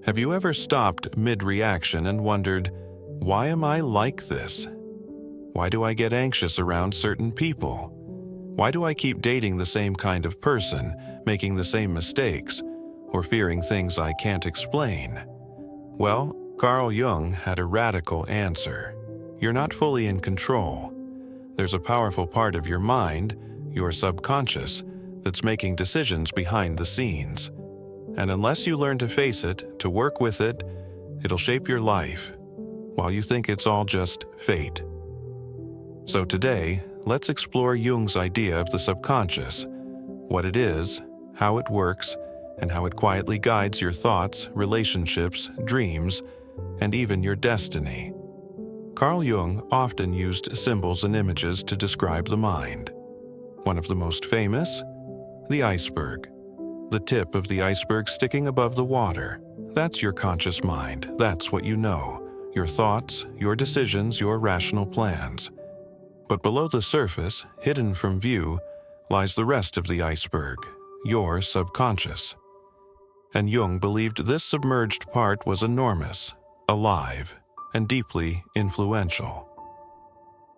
Have you ever stopped mid-reaction and wondered, why am I like this? Why do I get anxious around certain people? Why do I keep dating the same kind of person, making the same mistakes, or fearing things I can't explain? Well, Carl Jung had a radical answer. You're not fully in control. There's a powerful part of your mind, your subconscious, that's making decisions behind the scenes. And unless you learn to face it, to work with it, it'll shape your life, while you think it's all just fate. So today, let's explore Jung's idea of the subconscious, what it is, how it works, and how it quietly guides your thoughts, relationships, dreams, and even your destiny. Carl Jung often used symbols and images to describe the mind. One of the most famous? The iceberg. The tip of the iceberg sticking above the water. That's your conscious mind. That's what you know. Your thoughts, your decisions, your rational plans. But below the surface, hidden from view, lies the rest of the iceberg, your subconscious. And Jung believed this submerged part was enormous, alive, and deeply influential.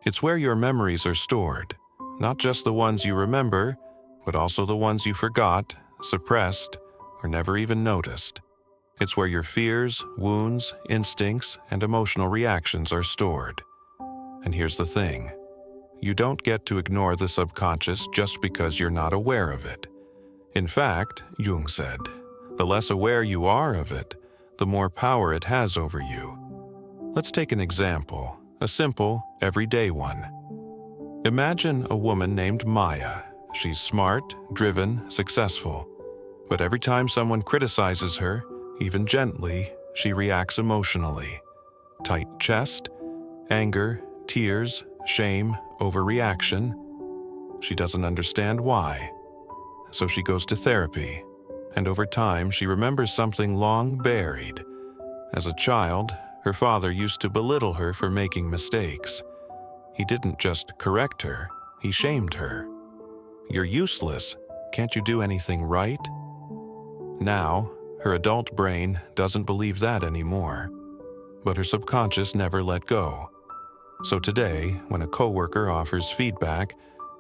It's where your memories are stored, not just the ones you remember, but also the ones you forgot, suppressed, or never even noticed. It's where your fears, wounds, instincts, and emotional reactions are stored. And here's the thing. You don't get to ignore the subconscious just because you're not aware of it. In fact, Jung said, the less aware you are of it, the more power it has over you. Let's take an example, a simple, everyday one. Imagine a woman named Maya. She's smart, driven, successful. But every time someone criticizes her, even gently, she reacts emotionally. Tight chest, anger, tears, shame, overreaction. She doesn't understand why. So she goes to therapy, and over time she remembers something long buried. As a child, her father used to belittle her for making mistakes. He didn't just correct her, he shamed her. You're useless. Can't you do anything right? Now, her adult brain doesn't believe that anymore. But her subconscious never let go. So today, when a coworker offers feedback,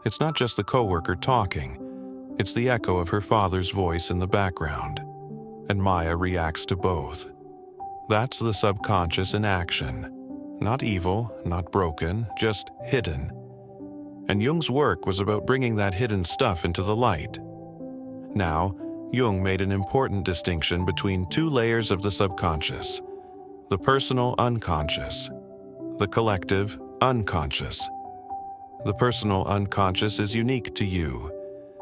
it's not just the coworker talking. It's the echo of her father's voice in the background. And Maya reacts to both. That's the subconscious in action. Not evil, not broken, just hidden. And Jung's work was about bringing that hidden stuff into the light. Now, Jung made an important distinction between two layers of the subconscious: the personal unconscious, the collective unconscious. The personal unconscious is unique to you.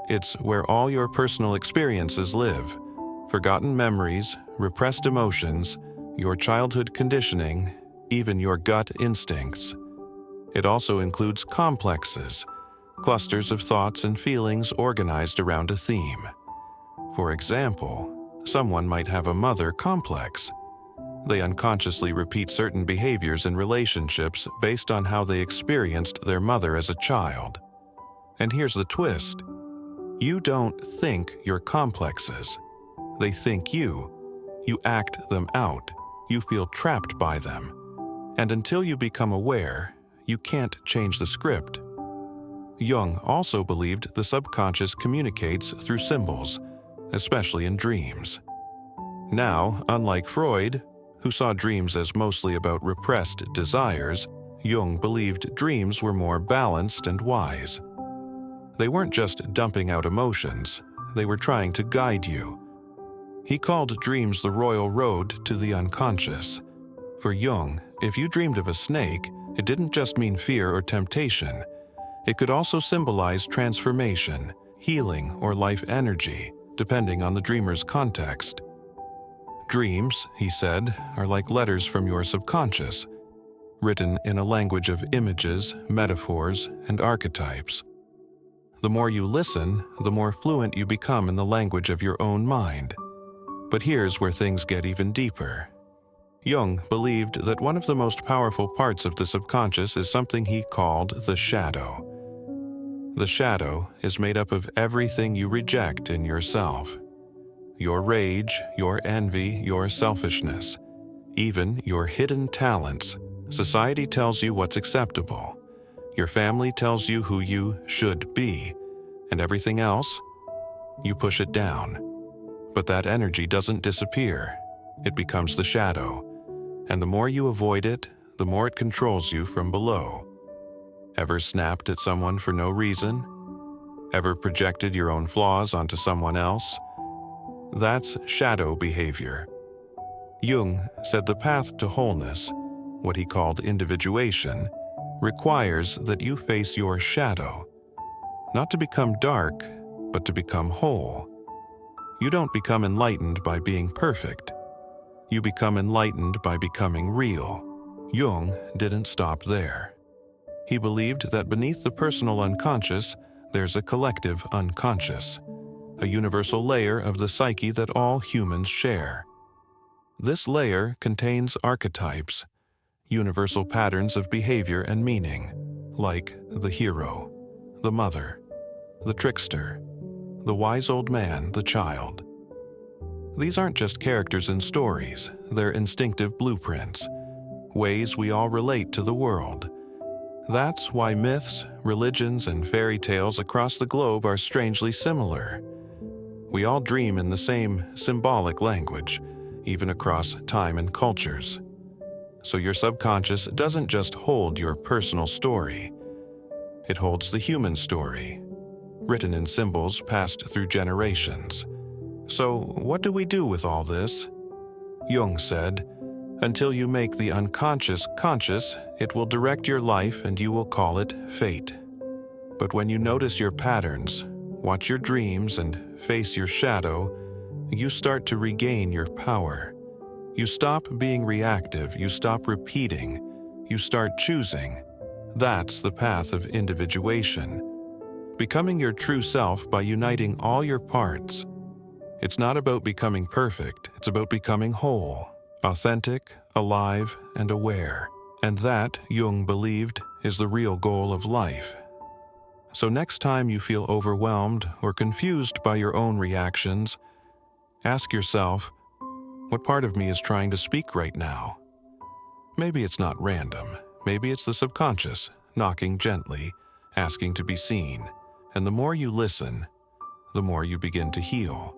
It's where all your personal experiences live, forgotten memories, repressed emotions, your childhood conditioning, even your gut instincts. It also includes complexes, clusters of thoughts and feelings organized around a theme. For example, someone might have a mother complex. They unconsciously repeat certain behaviors in relationships based on how they experienced their mother as a child. And here's the twist. You don't think your complexes. They think you. You act them out. You feel trapped by them. And until you become aware, you can't change the script. Jung also believed the subconscious communicates through symbols, especially in dreams. Now, unlike Freud, who saw dreams as mostly about repressed desires, Jung believed dreams were more balanced and wise. They weren't just dumping out emotions, they were trying to guide you. He called dreams the royal road to the unconscious. For Jung, if you dreamed of a snake, it didn't just mean fear or temptation. It could also symbolize transformation, healing, or life energy, depending on the dreamer's context. Dreams, he said, are like letters from your subconscious, written in a language of images, metaphors, and archetypes. The more you listen, the more fluent you become in the language of your own mind. But here's where things get even deeper. Jung believed that one of the most powerful parts of the subconscious is something he called the shadow. The shadow is made up of everything you reject in yourself. Your rage, your envy, your selfishness, even your hidden talents. Society tells you what's acceptable. Your family tells you who you should be. And everything else, you push it down. But that energy doesn't disappear. It becomes the shadow. And the more you avoid it, the more it controls you from below. Ever snapped at someone for no reason? Ever projected your own flaws onto someone else? That's shadow behavior. Jung said the path to wholeness, what he called individuation, requires that you face your shadow. Not to become dark, but to become whole. You don't become enlightened by being perfect. You become enlightened by becoming real. Jung didn't stop there. He believed that beneath the personal unconscious, there's a collective unconscious, a universal layer of the psyche that all humans share. This layer contains archetypes, universal patterns of behavior and meaning, like the hero, the mother, the trickster, the wise old man, the child. These aren't just characters in stories, they're instinctive blueprints, ways we all relate to the world. That's why myths, religions, and fairy tales across the globe are strangely similar. We all dream in the same symbolic language, even across time and cultures. So your subconscious doesn't just hold your personal story. It holds the human story, written in symbols passed through generations. So what do we do with all this? Jung said, until you make the unconscious conscious, it will direct your life and you will call it fate. But when you notice your patterns, watch your dreams, and face your shadow, you start to regain your power. You stop being reactive, you stop repeating, you start choosing. That's the path of individuation. Becoming your true self by uniting all your parts. It's not about becoming perfect, it's about becoming whole, authentic, alive, and aware. And that, Jung believed, is the real goal of life. So next time you feel overwhelmed or confused by your own reactions, ask yourself, what part of me is trying to speak right now? Maybe it's not random. Maybe it's the subconscious, knocking gently, asking to be seen. And the more you listen, the more you begin to heal.